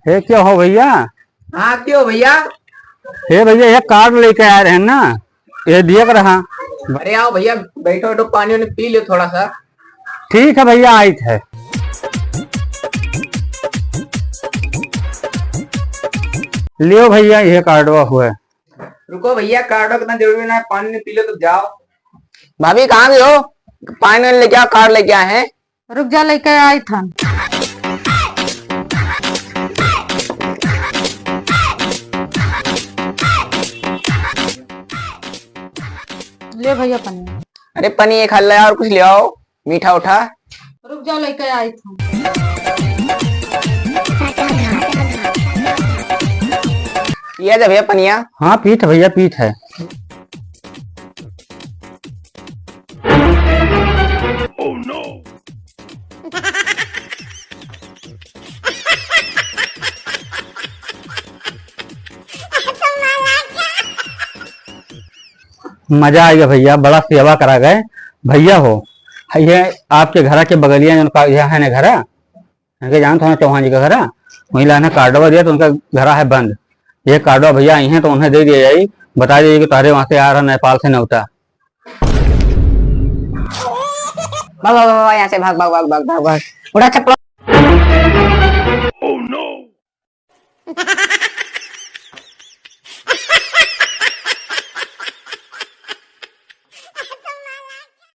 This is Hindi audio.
हे क्या हो भैया? हाँ क्यों भैया? हे भैया ये कार्ड लेके आ रहे हैं ना, ये दिया कर रहा। अरे आओ भैया, बैठो बैठो, पानी वानी पी लो थोड़ा सा। ठीक है भैया, आई थे। लियो भैया ये कार्ड हुआ। रुको भैया, कार्ड कितना जरूरी ना है, पानी नहीं पी लो तो जाओ। भाभी कहाँ गए हो? पानी वानी लेके आओ, कार्ड लेके आए हैं। रुक जा, लेके आई था। ले भैया पन्नी। अरे पनीर खा ले और कुछ ले आओ, मीठा उठा। रुक जा, लेके आई था। ये जा भैया पनिया। हाँ पीठ भैया, पीठ है। मजा आ गया भैया, बड़ा सेवा करा गए भैया हो। ये आपके घर के बगलिया है ना, घर है जान थोड़ा चौहान जी का घर है, वही लाने कार्डवा दिया तो उनका घर है बंद। ये कार्डवा भैया आई हैं तो उन्हें दे दिया जाए, बता दीजिए कि तारे वहां से आ रहा, नेपाल से नौता। भाग भाग भाग, यहाँ से भाग भाग भाग भाग भाग भाग। उठा चप्पल।